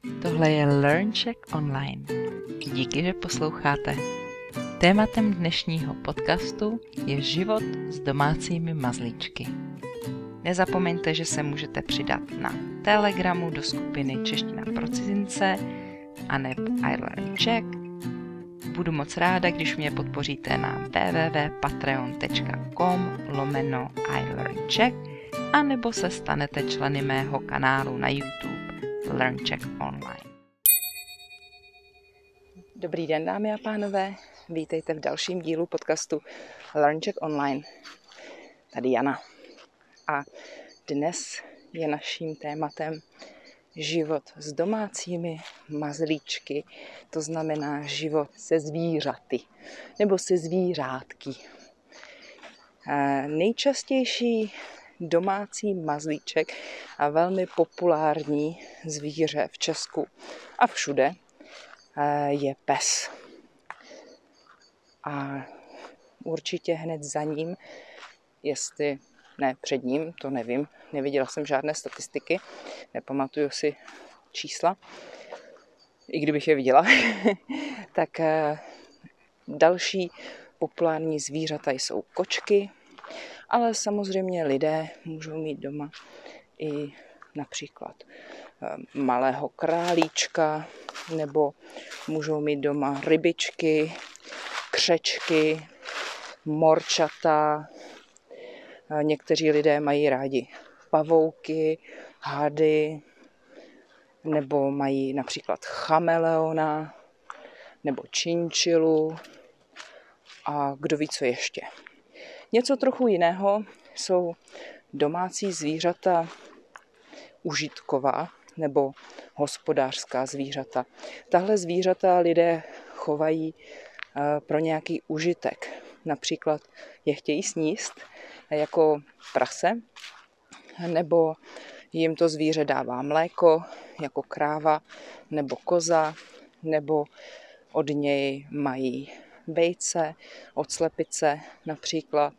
Tohle je LearnCheck Online. Díky, že posloucháte. Tématem dnešního podcastu je život s domácími mazlíčky. Nezapomeňte, že se můžete přidat na Telegramu do skupiny Čeština pro cizince aneb iLearnCheck. Budu moc ráda, když mě podpoříte na www.patreon.com/iLearnCheck a nebo se stanete členy mého kanálu na YouTube LearnCheck Online. Dobrý den, dámy a pánové, vítejte v dalším dílu podcastu LearnCheck Online. Tady Jana. A dnes je naším tématem život s domácími mazlíčky, to znamená život se zvířaty nebo se zvířátky. Nejčastější domácí mazlíček a velmi populární zvíře v Česku a všude je pes. A určitě hned za ním, jestli ne před ním, to nevím, neviděla jsem žádné statistiky, nepamatuju si čísla, i kdybych je viděla, tak další populární zvířata jsou kočky, ale samozřejmě lidé můžou mít doma i například malého králíčka, nebo můžou mít doma rybičky, křečky, morčata. Někteří lidé mají rádi pavouky, hady, nebo mají například chameleona, nebo činčilu a kdo ví, co ještě. Něco trochu jiného jsou domácí zvířata užitková nebo hospodářská zvířata. Tahle zvířata lidé chovají pro nějaký užitek. Například je chtějí sníst jako prase, nebo jim to zvíře dává mléko jako kráva nebo koza, nebo od něj mají vejce, od slepice například.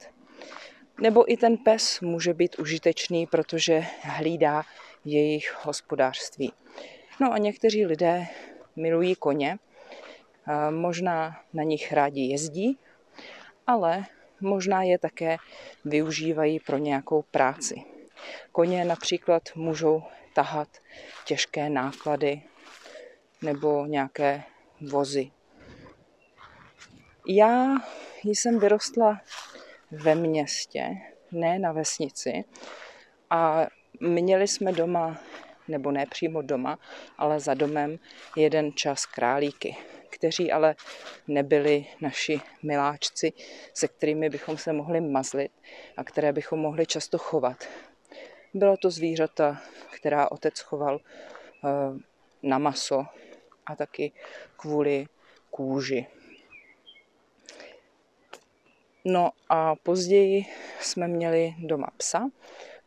Nebo i ten pes může být užitečný, protože hlídá jejich hospodářství. No a někteří lidé milují koně, možná na nich rádi jezdí, ale možná je také využívají pro nějakou práci. Koně například můžou tahat těžké náklady nebo nějaké vozy. Já jsem vyrostla ve městě, ne na vesnici, a měli jsme doma, nebo ne přímo doma, ale za domem jeden čas králíky, kteří ale nebyli naši miláčci, se kterými bychom se mohli mazlit a které bychom mohli často chovat. Byla to zvířata, která otec choval na maso a taky kvůli kůži. No a později jsme měli doma psa,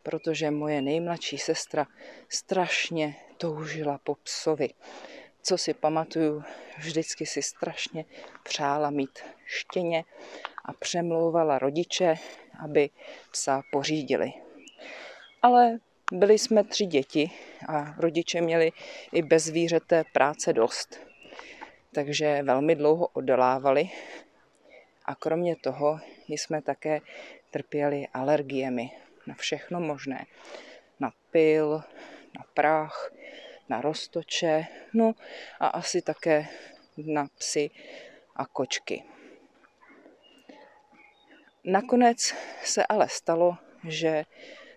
protože moje nejmladší sestra strašně toužila po psovi. Co si pamatuju, vždycky si strašně přála mít štěně a přemlouvala rodiče, aby psa pořídili. Ale byli jsme 3 děti a rodiče měli i bez zvířete práce dost. Takže velmi dlouho odolávali a kromě toho jsme také trpěli alergiemi na všechno možné. Na pyl, na prach, na roztoče, no a asi také na psy a kočky. Nakonec se ale stalo, že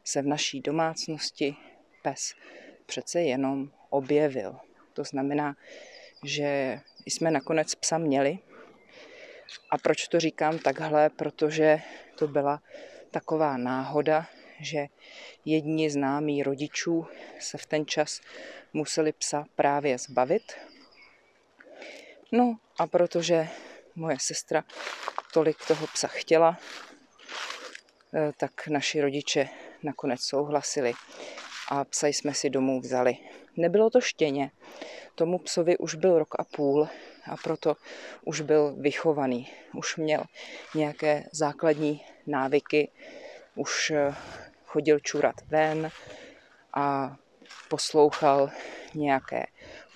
se v naší domácnosti pes přece jenom objevil. To znamená, že jsme nakonec psa měli. A proč to říkám takhle? Protože to byla taková náhoda, že jedni známí rodičů se v ten čas museli psa právě zbavit. No a protože moje sestra tolik toho psa chtěla, tak naši rodiče nakonec souhlasili a psa jsme si domů vzali. Nebylo to štěně, tomu psovi už byl 1,5 roku a proto už byl vychovaný. Už měl nějaké základní návyky, už chodil čurat ven a poslouchal nějaké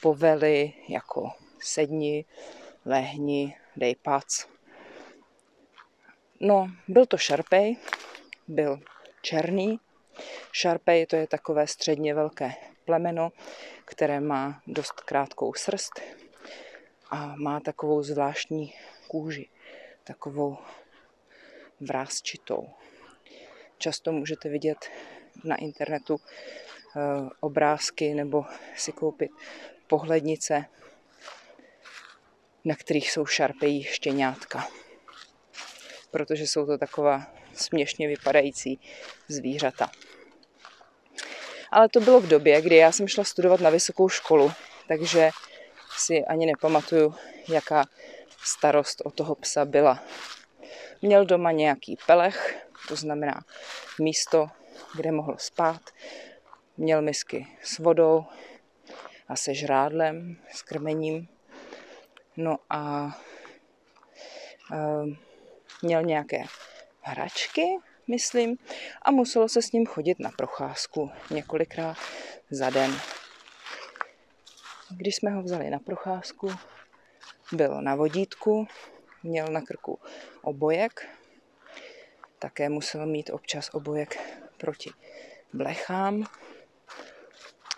povely jako sedni, lehni, dej pac. No, byl to šarpej, byl černý. Šarpej to je takové středně velké plemeno, které má dost krátkou srst a má takovou zvláštní kůži, takovou vrásčitou. Často můžete vidět na internetu obrázky nebo si koupit pohlednice, na kterých jsou šarpejí štěňátka. Protože jsou to taková směšně vypadající zvířata. Ale to bylo v době, kdy já jsem šla studovat na vysokou školu, takže si ani nepamatuju, jaká starost o toho psa byla. Měl doma nějaký pelech, to znamená místo, kde mohl spát. Měl misky s vodou a se žrádlem, s krmením. No a měl nějaké hračky, myslím, a muselo se s ním chodit na procházku několikrát za den. Když jsme ho vzali na procházku, byl na vodítku, měl na krku obojek, také musel mít občas obojek proti blechám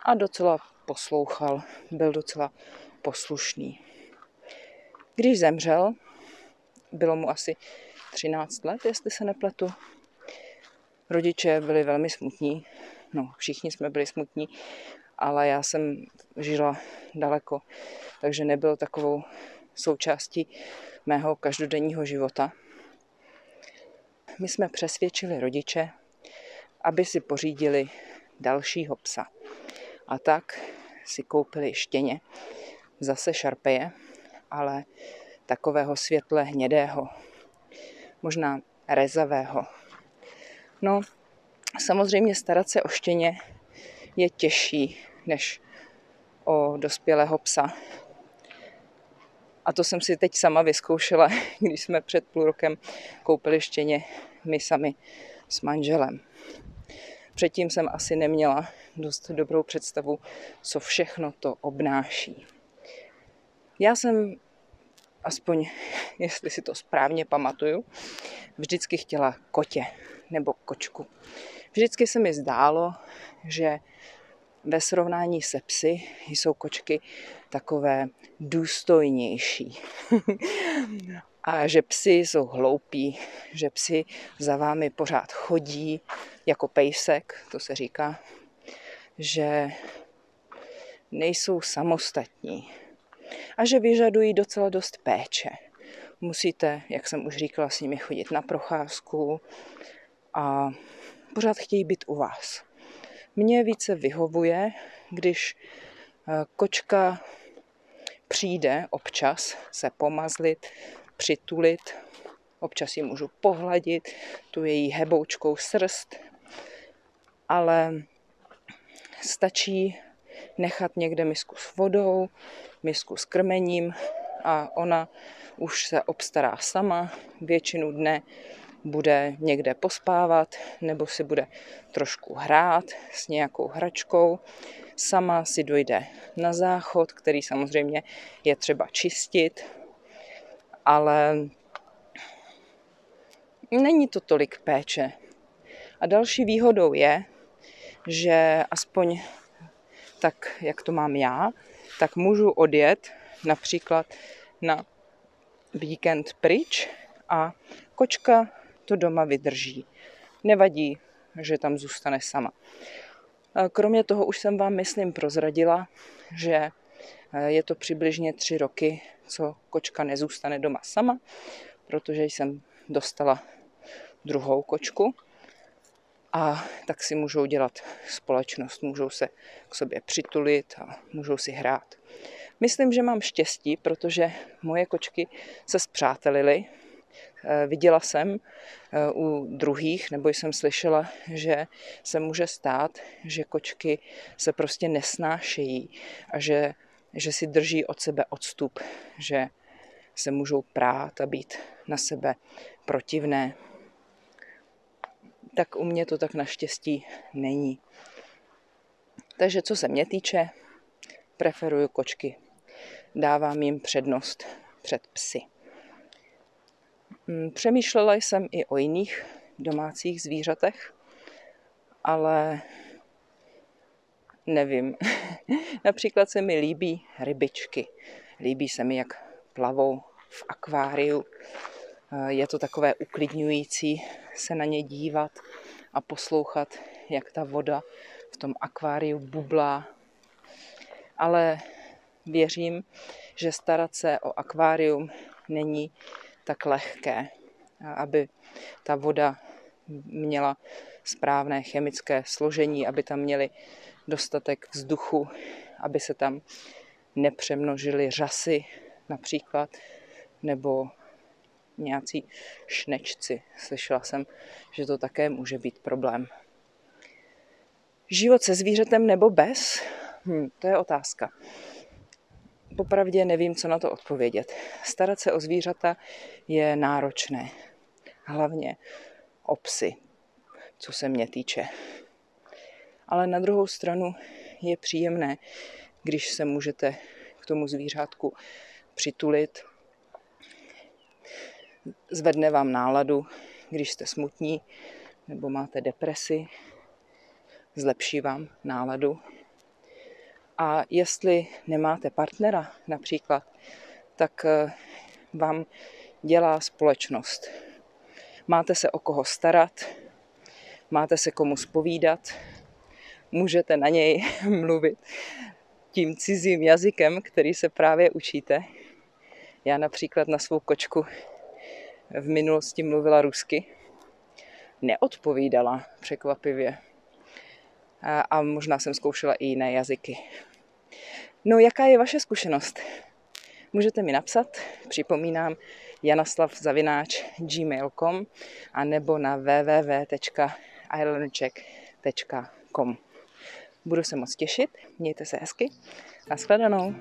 a docela poslouchal, byl docela poslušný. Když zemřel, bylo mu asi 13 let, jestli se nepletu. Rodiče byli velmi smutní, no všichni jsme byli smutní, ale já jsem žila daleko, takže nebyl takovou součástí mého každodenního života. My jsme přesvědčili rodiče, aby si pořídili dalšího psa. A tak si koupili štěně, zase šarpeje, ale takového světle hnědého, možná rezavého. No, samozřejmě starat se o štěně je těžší než o dospělého psa. A to jsem si teď sama vyzkoušela, když jsme před půl rokem koupili štěně my sami s manželem. Předtím jsem asi neměla dost dobrou představu, co všechno to obnáší. Já jsem, aspoň jestli si to správně pamatuju, vždycky chtěla kotě nebo kočku. Vždycky se mi zdálo, že ve srovnání se psy jsou kočky takové důstojnější. A že psi jsou hloupí, že psi za vámi pořád chodí jako pejsek, to se říká, že nejsou samostatní a že vyžadují docela dost péče. Musíte, jak jsem už říkala, s nimi chodit na procházku a pořád chtějí být u vás. Mně více vyhovuje, když kočka přijde občas se pomazlit, přitulit, občas ji můžu pohladit, tu její heboučkou srst, ale stačí nechat někde misku s vodou, misku s krmením a ona už se obstará sama, většinu dne bude někde pospávat nebo si bude trošku hrát s nějakou hračkou. Sama si dojde na záchod, který samozřejmě je třeba čistit, ale není to tolik péče. A další výhodou je, že aspoň tak, jak to mám já, tak můžu odjet například na víkend pryč a kočka to doma vydrží. Nevadí, že tam zůstane sama. Kromě toho už jsem vám, myslím, prozradila, že je to přibližně 3 roky, co kočka nezůstane doma sama, protože jsem dostala druhou kočku a tak si můžou dělat společnost, můžou se k sobě přitulit a můžou si hrát. Myslím, že mám štěstí, protože moje kočky se spřátelily. Viděla jsem u druhých, nebo jsem slyšela, že se může stát, že kočky se prostě nesnášejí a že si drží od sebe odstup, že se můžou prát a být na sebe protivné. Tak u mě to tak naštěstí není. Takže co se mě týče, preferuju kočky. Dávám jim přednost před psy. Přemýšlela jsem i o jiných domácích zvířatech, ale nevím. Například se mi líbí rybičky. Líbí se mi, jak plavou v akváriu. Je to takové uklidňující se na ně dívat a poslouchat, jak ta voda v tom akváriu bublá. Ale věřím, že starat se o akvárium není tak lehké, aby ta voda měla správné chemické složení, aby tam měli dostatek vzduchu, aby se tam nepřemnožily řasy například, nebo nějací šnečci. Slyšela jsem, že to také může být problém. Život se zvířetem nebo bez? To je otázka. Popravdě nevím, co na to odpovědět. Starat se o zvířata je náročné. Hlavně o psy, co se mě týče. Ale na druhou stranu je příjemné, když se můžete k tomu zvířátku přitulit. Zvedne vám náladu, když jste smutní nebo máte depresi. Zlepší vám náladu. A jestli nemáte partnera například, tak vám dělá společnost. Máte se o koho starat, máte se komu zpovídat, můžete na něj mluvit tím cizím jazykem, který se právě učíte. Já například na svou kočku v minulosti mluvila rusky. Neodpovídala překvapivě. A možná jsem zkoušela i jiné jazyky. No, jaká je vaše zkušenost? Můžete mi napsat, připomínám, janaslav@gmail.com a nebo na www.ilearncheck.com. Budu se moc těšit, mějte se hezky, nashledanou.